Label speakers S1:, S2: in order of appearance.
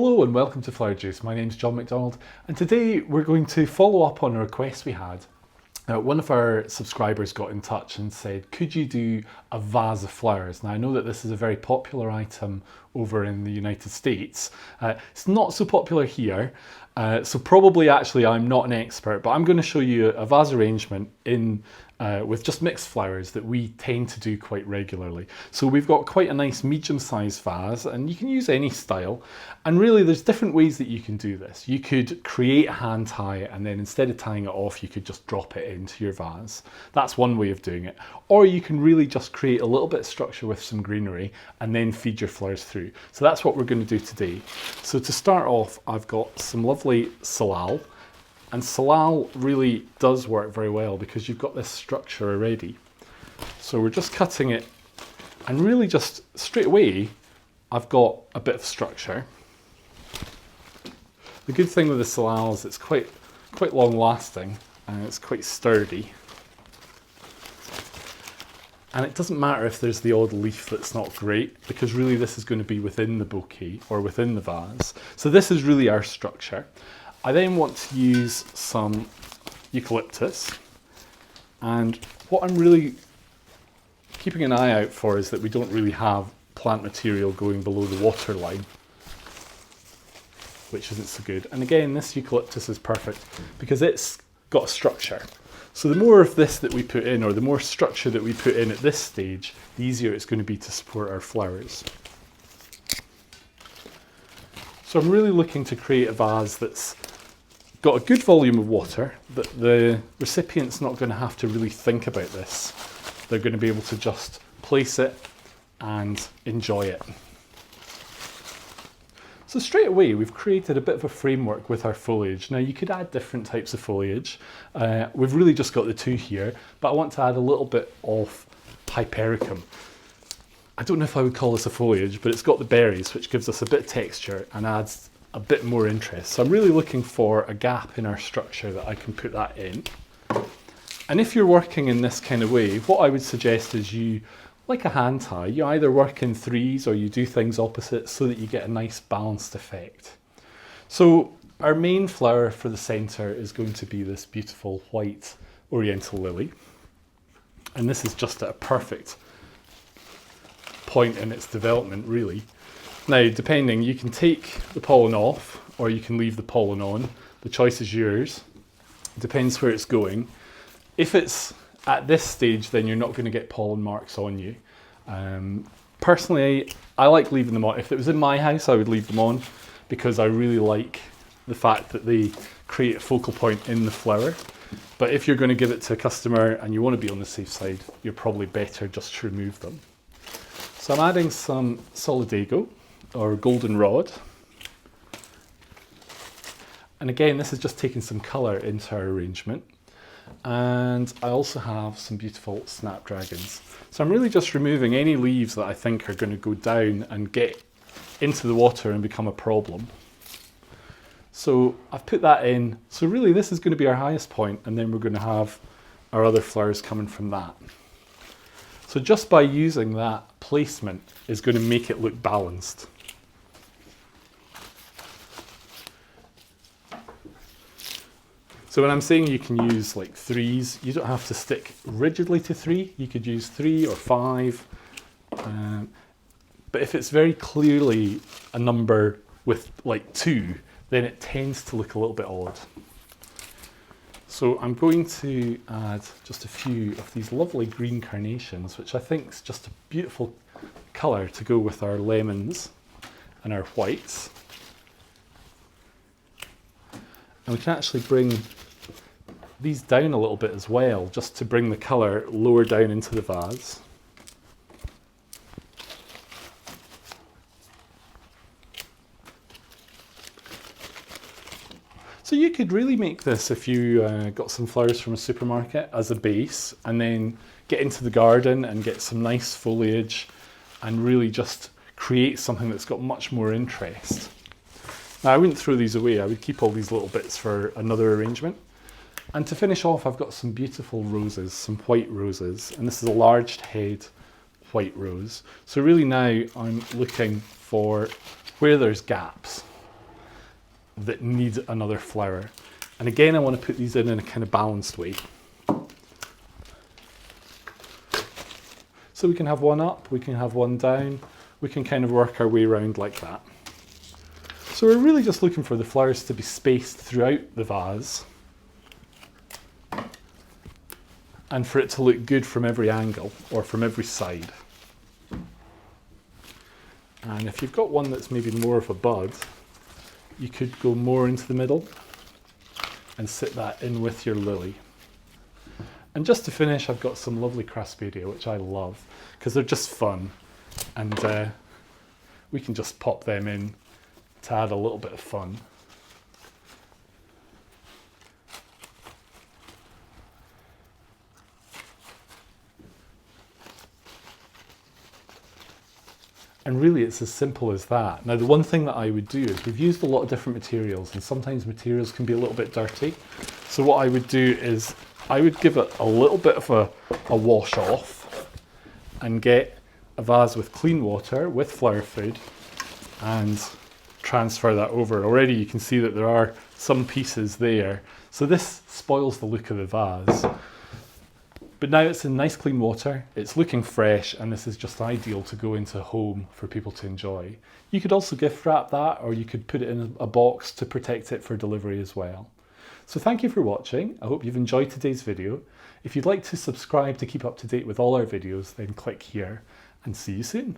S1: Hello and welcome to Flower Juice. My name's John McDonald and today we're going to follow up on a request we had. One of our subscribers got in touch and said, could you do a vase of flowers? Now I know that this is a very popular item over in the United States. It's not so popular here, so probably actually I'm not an expert, but I'm going to show you a vase arrangement with just mixed flowers that we tend to do quite regularly. So we've got quite a nice medium-sized vase, and you can use any style. And really there's different ways that you can do this. You could create a hand tie, and then instead of tying it off, you could just drop it into your vase. That's one way of doing it. Or you can really just create a little bit of structure with some greenery and then feed your flowers through. So that's what we're going to do today. So to start off, I've got some lovely salal. And salal really does work very well because you've got this structure already. So we're just cutting it, and really just straight away I've got a bit of structure. The good thing with the salal is it's quite long lasting and it's quite sturdy. And it doesn't matter if there's the odd leaf that's not great, because really this is going to be within the bouquet or within the vase. So this is really our structure. I then want to use some eucalyptus, and what I'm really keeping an eye out for is that we don't really have plant material going below the water line, which isn't so good. And again, this eucalyptus is perfect because it's got a structure. So the more of this that we put in, or the more structure that we put in at this stage, the easier it's going to be to support our flowers. So I'm really looking to create a vase that's got a good volume of water, that the recipient's not going to have to really think about this. They're going to be able to just place it and enjoy it. So straight away we've created a bit of a framework with our foliage. Now you could add different types of foliage. We've really just got the two here, but I want to add a little bit of hypericum. I don't know if I would call this a foliage, but it's got the berries, which gives us a bit of texture and adds a bit more interest. So I'm really looking for a gap in our structure that I can put that in. And if you're working in this kind of way, what I would suggest is you, like a hand tie, you either work in threes or you do things opposite so that you get a nice balanced effect. So our main flower for the center is going to be this beautiful white oriental lily. And this is just at a perfect point in its development, really. Now, depending, you can take the pollen off or you can leave the pollen on. The choice is yours. It depends where it's going. If it's at this stage, then you're not going to get pollen marks on you. Personally, I like leaving them on. If it was in my house, I would leave them on because I really like the fact that they create a focal point in the flower. But if you're going to give it to a customer and you want to be on the safe side, you're probably better just to remove them. So I'm adding some solidago, or goldenrod. And again, this is just taking some colour into our arrangement. And I also have some beautiful snapdragons. So I'm really just removing any leaves that I think are going to go down and get into the water and become a problem. So I've put that in. So really this is going to be our highest point, and then we're going to have our other flowers coming from that. So just by using that placement is going to make it look balanced. So when I'm saying you can use like threes, you don't have to stick rigidly to three. You could use 3 or 5. But if it's very clearly a number with like 2, then it tends to look a little bit odd. So I'm going to add just a few of these lovely green carnations, which I think is just a beautiful colour to go with our lemons and our whites. And we can actually bring these down a little bit as well, just to bring the colour lower down into the vase. So you could really make this if you got some flowers from a supermarket as a base, and then get into the garden and get some nice foliage and really just create something that's got much more interest. Now I wouldn't throw these away, I would keep all these little bits for another arrangement. And to finish off, I've got some beautiful roses, some white roses, and this is a large head white rose. So really now I'm looking for where there's gaps. that need another flower. And again, I want to put these in a kind of balanced way. So we can have one up, we can have one down, we can kind of work our way around like that. So we're really just looking for the flowers to be spaced throughout the vase and for it to look good from every angle or from every side. And if you've got one that's maybe more of a bud, you could go more into the middle and sit that in with your lily. And just to finish, I've got some lovely craspedia, which I love because they're just fun, and we can just pop them in to add a little bit of fun. And really it's as simple as that. Now the one thing that I would do is we've used a lot of different materials, and sometimes materials can be a little bit dirty. So what I would do is I would give it a little bit of a wash off and get a vase with clean water with flower food and transfer that over. Already you can see that there are some pieces there. So this spoils the look of the vase. But now it's in nice clean water, it's looking fresh, and this is just ideal to go into a home for people to enjoy. You could also gift wrap that, or you could put it in a box to protect it for delivery as well. So thank you for watching. I hope you've enjoyed today's video. If you'd like to subscribe to keep up to date with all our videos, then click here, and see you soon.